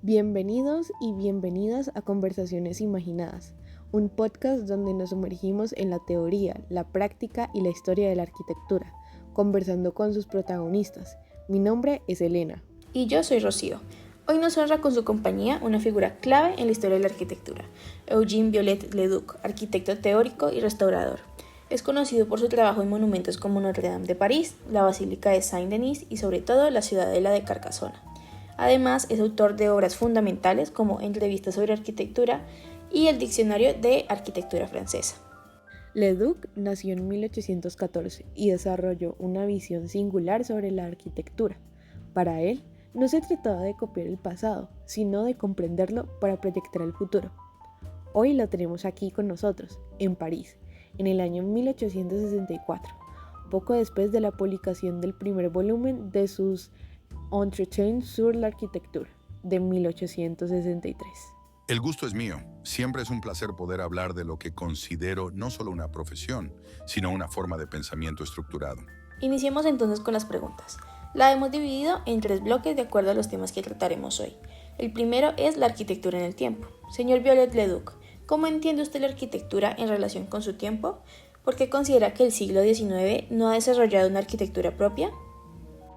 Bienvenidos y bienvenidas a Conversaciones Imaginadas, un podcast donde nos sumergimos en la teoría, la práctica y la historia de la arquitectura, conversando con sus protagonistas. Mi nombre es Elena. Y yo soy Rocío. Hoy nos honra con su compañía una figura clave en la historia de la arquitectura, Eugene Viollet-le-Duc, arquitecto teórico y restaurador. Es conocido por su trabajo en monumentos como Notre Dame de París, la Basílica de Saint-Denis y sobre todo la Ciudadela de Carcassonne. Además, es autor de obras fundamentales como Entrevistas sobre arquitectura y el Diccionario de Arquitectura Francesa. Le-Duc nació en 1814 y desarrolló una visión singular sobre la arquitectura. Para él, no se trataba de copiar el pasado, sino de comprenderlo para proyectar el futuro. Hoy lo tenemos aquí con nosotros, en París, en el año 1864, poco después de la publicación del primer volumen de sus Entretien sur l'architecture, de 1863. El gusto es mío. Siempre es un placer poder hablar de lo que considero no solo una profesión, sino una forma de pensamiento estructurado. Iniciemos entonces con las preguntas. La hemos dividido en 3 bloques de acuerdo a los temas que trataremos hoy. El primero es la arquitectura en el tiempo. Señor Viollet-le-Duc, ¿cómo entiende usted la arquitectura en relación con su tiempo? ¿Por qué considera que el siglo XIX no ha desarrollado una arquitectura propia?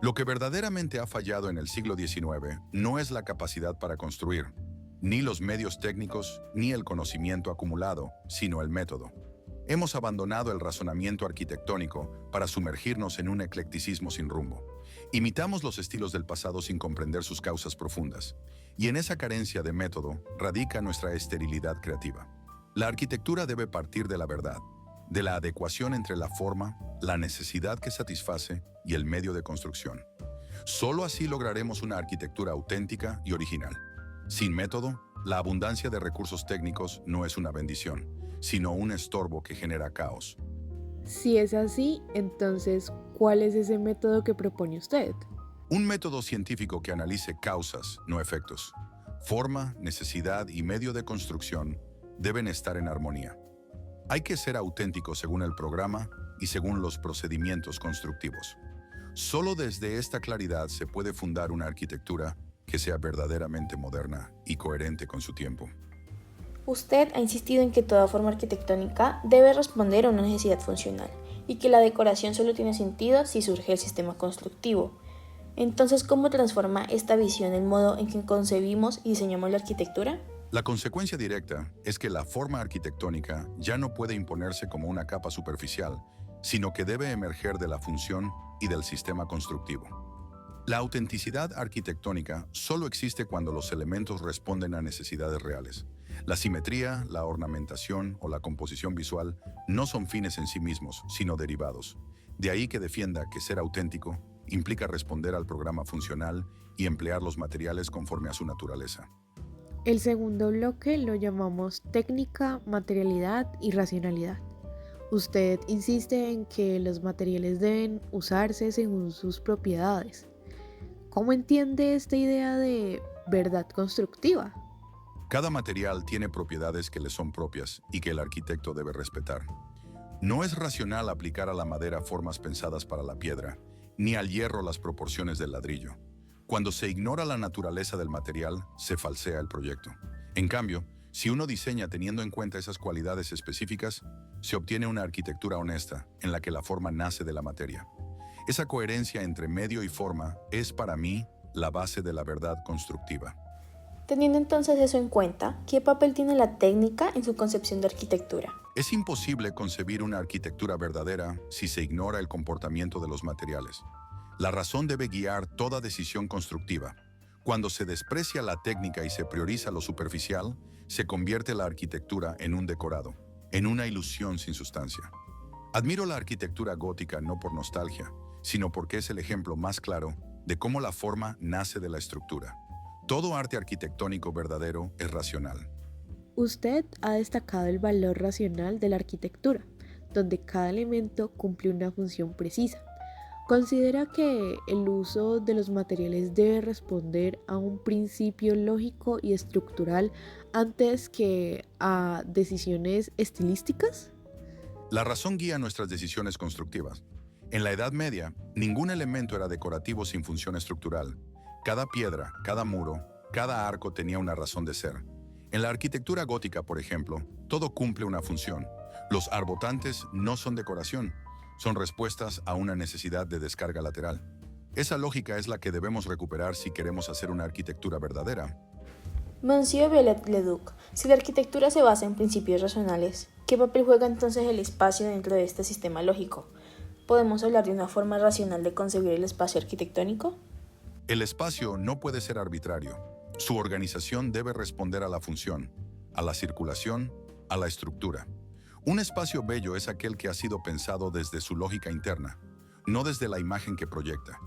Lo que verdaderamente ha fallado en el siglo XIX no es la capacidad para construir, ni los medios técnicos, ni el conocimiento acumulado, sino el método. Hemos abandonado el razonamiento arquitectónico para sumergirnos en un eclecticismo sin rumbo. Imitamos los estilos del pasado sin comprender sus causas profundas, y en esa carencia de método radica nuestra esterilidad creativa. La arquitectura debe partir de la verdad, de la adecuación entre la forma, la necesidad que satisface y el medio de construcción. Solo así lograremos una arquitectura auténtica y original. Sin método, la abundancia de recursos técnicos no es una bendición, sino un estorbo que genera caos. Si es así, entonces, ¿cuál es ese método que propone usted? Un método científico que analice causas, no efectos. Forma, necesidad y medio de construcción deben estar en armonía. Hay que ser auténtico según el programa y según los procedimientos constructivos. Solo desde esta claridad se puede fundar una arquitectura que sea verdaderamente moderna y coherente con su tiempo. Usted ha insistido en que toda forma arquitectónica debe responder a una necesidad funcional y que la decoración solo tiene sentido si surge el sistema constructivo. Entonces, ¿cómo transforma esta visión el modo en que concebimos y diseñamos la arquitectura? La consecuencia directa es que la forma arquitectónica ya no puede imponerse como una capa superficial, sino que debe emerger de la función y del sistema constructivo. La autenticidad arquitectónica solo existe cuando los elementos responden a necesidades reales. La simetría, la ornamentación o la composición visual no son fines en sí mismos, sino derivados. De ahí que defienda que ser auténtico implica responder al programa funcional y emplear los materiales conforme a su naturaleza. El segundo bloque lo llamamos técnica, materialidad y racionalidad. Usted insiste en que los materiales deben usarse según sus propiedades. ¿Cómo entiende esta idea de verdad constructiva? Cada material tiene propiedades que le son propias y que el arquitecto debe respetar. No es racional aplicar a la madera formas pensadas para la piedra, ni al hierro las proporciones del ladrillo. Cuando se ignora la naturaleza del material, se falsea el proyecto. En cambio, si uno diseña teniendo en cuenta esas cualidades específicas, se obtiene una arquitectura honesta, en la que la forma nace de la materia. Esa coherencia entre medio y forma es, para mí, la base de la verdad constructiva. Teniendo entonces eso en cuenta, ¿qué papel tiene la técnica en su concepción de arquitectura? Es imposible concebir una arquitectura verdadera si se ignora el comportamiento de los materiales. La razón debe guiar toda decisión constructiva. Cuando se desprecia la técnica y se prioriza lo superficial, se convierte la arquitectura en un decorado, en una ilusión sin sustancia. Admiro la arquitectura gótica no por nostalgia, sino porque es el ejemplo más claro de cómo la forma nace de la estructura. Todo arte arquitectónico verdadero es racional. Usted ha destacado el valor racional de la arquitectura, donde cada elemento cumple una función precisa. ¿Considera que el uso de los materiales debe responder a un principio lógico y estructural antes que a decisiones estilísticas? La razón guía nuestras decisiones constructivas. En la Edad Media, ningún elemento era decorativo sin función estructural. Cada piedra, cada muro, Cada arco tenía una razón de ser. En la arquitectura gótica, por ejemplo, todo cumple una función. Los arbotantes no son decoración, son respuestas a una necesidad de descarga lateral. Esa lógica es la que debemos recuperar si queremos hacer una arquitectura verdadera. Monsieur Violet-le-Duc, si la arquitectura se basa en principios racionales, ¿qué papel juega entonces el espacio dentro de este sistema lógico? ¿Podemos hablar de una forma racional de concebir el espacio arquitectónico? El espacio no puede ser arbitrario. Su organización debe responder a la función, a la circulación, a la estructura. Un espacio bello es aquel que ha sido pensado desde su lógica interna, no desde la imagen que proyecta.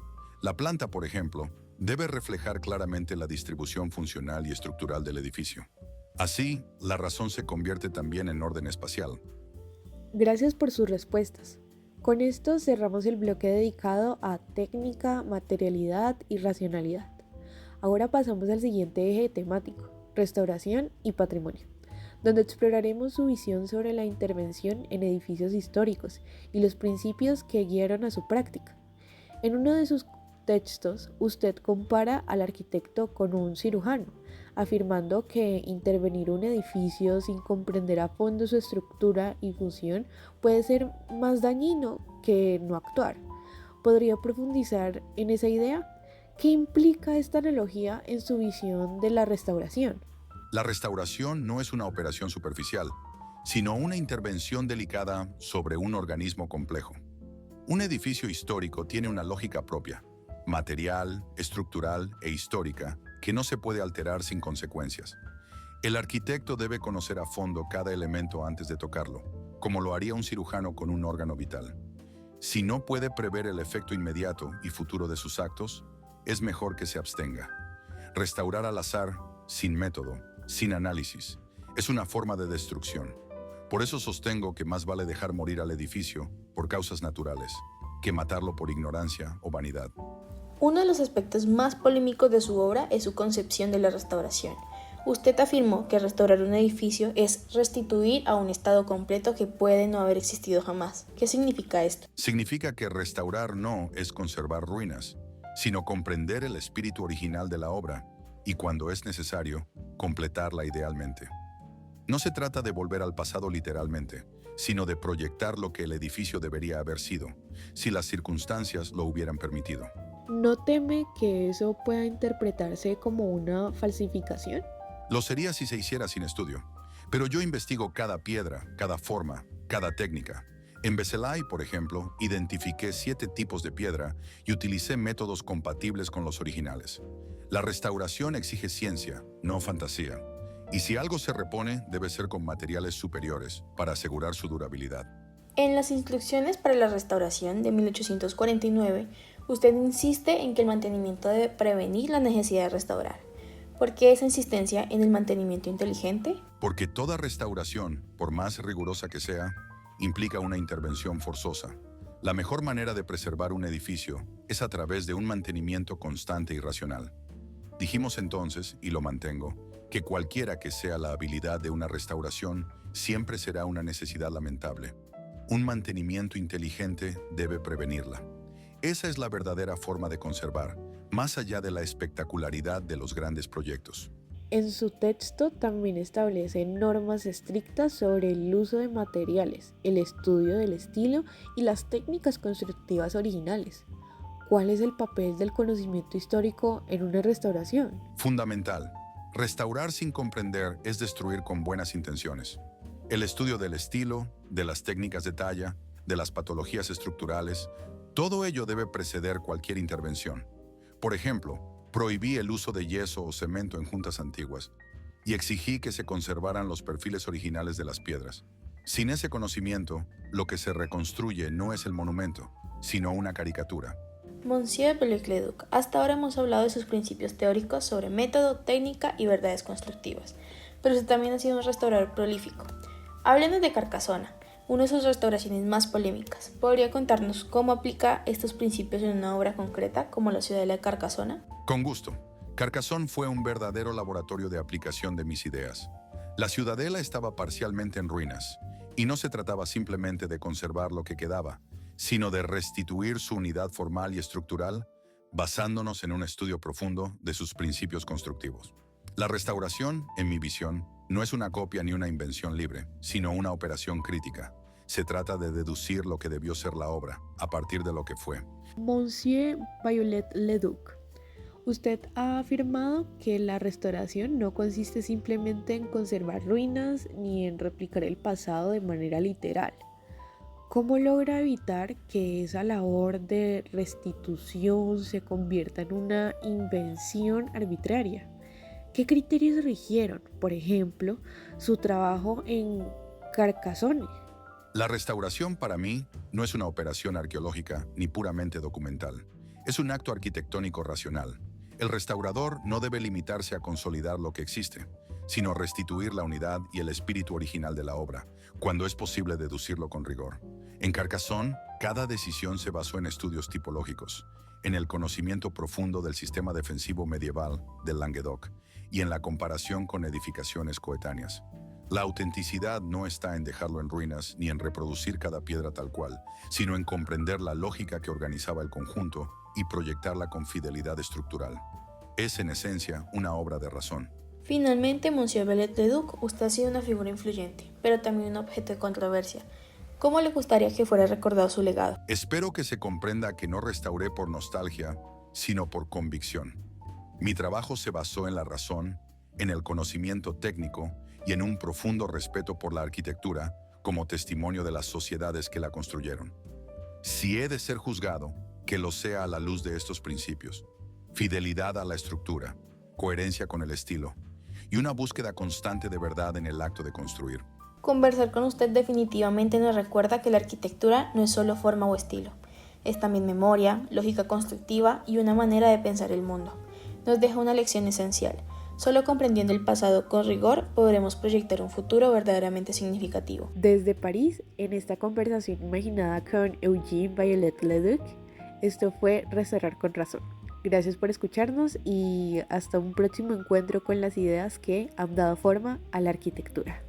La planta, por ejemplo, debe reflejar claramente la distribución funcional y estructural del edificio. Así, la razón se convierte también en orden espacial. Gracias por sus respuestas. Con esto cerramos el bloque dedicado a técnica, materialidad y racionalidad. Ahora pasamos al siguiente eje temático, restauración y patrimonio, donde exploraremos su visión sobre la intervención en edificios históricos y los principios que guiaron a su práctica. En uno de sus textos, usted compara al arquitecto con un cirujano, afirmando que intervenir un edificio sin comprender a fondo su estructura y función puede ser más dañino que no actuar. ¿Podría profundizar en esa idea? ¿Qué implica esta analogía en su visión de la restauración? La restauración no es una operación superficial, sino una intervención delicada sobre un organismo complejo. Un edificio histórico tiene una lógica propia, material, estructural e histórica, que no se puede alterar sin consecuencias. El arquitecto debe conocer a fondo cada elemento antes de tocarlo, como lo haría un cirujano con un órgano vital. Si no puede prever el efecto inmediato y futuro de sus actos, es mejor que se abstenga. Restaurar al azar, sin método, sin análisis, es una forma de destrucción. Por eso sostengo que más vale dejar morir al edificio por causas naturales, que matarlo por ignorancia o vanidad. Uno de los aspectos más polémicos de su obra es su concepción de la restauración. Usted afirmó que restaurar un edificio es restituir a un estado completo que puede no haber existido jamás. ¿Qué significa esto? Significa que restaurar no es conservar ruinas, sino comprender el espíritu original de la obra y, cuando es necesario, completarla idealmente. No se trata de volver al pasado literalmente, sino de proyectar lo que el edificio debería haber sido, si las circunstancias lo hubieran permitido. ¿No teme que eso pueda interpretarse como una falsificación? Lo sería si se hiciera sin estudio, pero yo investigo cada piedra, cada forma, cada técnica. En Beselay, por ejemplo, identifiqué 7 tipos de piedra y utilicé métodos compatibles con los originales. La restauración exige ciencia, no fantasía. Y si algo se repone, debe ser con materiales superiores para asegurar su durabilidad. En las instrucciones para la restauración de 1849, usted insiste en que el mantenimiento debe prevenir la necesidad de restaurar. ¿Por qué esa insistencia en el mantenimiento inteligente? Porque toda restauración, por más rigurosa que sea, implica una intervención forzosa. La mejor manera de preservar un edificio es a través de un mantenimiento constante y racional. Dijimos entonces, y lo mantengo, que cualquiera que sea la habilidad de una restauración, siempre será una necesidad lamentable. Un mantenimiento inteligente debe prevenirla. Esa es la verdadera forma de conservar, más allá de la espectacularidad de los grandes proyectos. En su texto también establece normas estrictas sobre el uso de materiales, el estudio del estilo y las técnicas constructivas originales. ¿Cuál es el papel del conocimiento histórico en una restauración? Fundamental. Restaurar sin comprender es destruir con buenas intenciones. El estudio del estilo, de las técnicas de talla, de las patologías estructurales, todo ello debe preceder cualquier intervención. Por ejemplo, prohibí el uso de yeso o cemento en juntas antiguas y exigí que se conservaran los perfiles originales de las piedras. Sin ese conocimiento, lo que se reconstruye no es el monumento, sino una caricatura. Monsieur Violet-le-Duc, hasta ahora hemos hablado de sus principios teóricos sobre método, técnica y verdades constructivas, pero usted también ha sido un restaurador prolífico. Háblenos de Carcassona, una de sus restauraciones más polémicas. ¿Podría contarnos cómo aplica estos principios en una obra concreta como la Ciudadela de Carcassona? Con gusto. Carcassonne fue un verdadero laboratorio de aplicación de mis ideas. La ciudadela estaba parcialmente en ruinas, y no se trataba simplemente de conservar lo que quedaba, sino de restituir su unidad formal y estructural basándonos en un estudio profundo de sus principios constructivos. La restauración, en mi visión, no es una copia ni una invención libre, sino una operación crítica. Se trata de deducir lo que debió ser la obra, a partir de lo que fue. Monsieur Viollet-le-Duc, usted ha afirmado que la restauración no consiste simplemente en conservar ruinas ni en replicar el pasado de manera literal. ¿Cómo logra evitar que esa labor de restitución se convierta en una invención arbitraria? ¿Qué criterios rigieron, por ejemplo, su trabajo en Carcassonne? La restauración para mí no es una operación arqueológica ni puramente documental. Es un acto arquitectónico racional. El restaurador no debe limitarse a consolidar lo que existe, sino restituir la unidad y el espíritu original de la obra, cuando es posible deducirlo con rigor. En Carcassonne, cada decisión se basó en estudios tipológicos, en el conocimiento profundo del sistema defensivo medieval del Languedoc y en la comparación con edificaciones coetáneas. La autenticidad no está en dejarlo en ruinas ni en reproducir cada piedra tal cual, sino en comprender la lógica que organizaba el conjunto y proyectarla con fidelidad estructural. Es, en esencia, una obra de razón. Finalmente, Monsieur Viollet-le-Duc, usted ha sido una figura influyente, pero también un objeto de controversia. ¿Cómo le gustaría que fuera recordado su legado? Espero que se comprenda que no restauré por nostalgia, sino por convicción. Mi trabajo se basó en la razón, en el conocimiento técnico y en un profundo respeto por la arquitectura como testimonio de las sociedades que la construyeron. Si he de ser juzgado, que lo sea a la luz de estos principios: fidelidad a la estructura, coherencia con el estilo y una búsqueda constante de verdad en el acto de construir. Conversar con usted definitivamente nos recuerda que la arquitectura no es solo forma o estilo, es también memoria, lógica constructiva y una manera de pensar el mundo. Nos deja una lección esencial. Solo comprendiendo el pasado con rigor podremos proyectar un futuro verdaderamente significativo. Desde París, en esta conversación imaginada con Eugene Viollet-le-Duc, esto fue Restaurar con Razón. Gracias por escucharnos y hasta un próximo encuentro con las ideas que han dado forma a la arquitectura.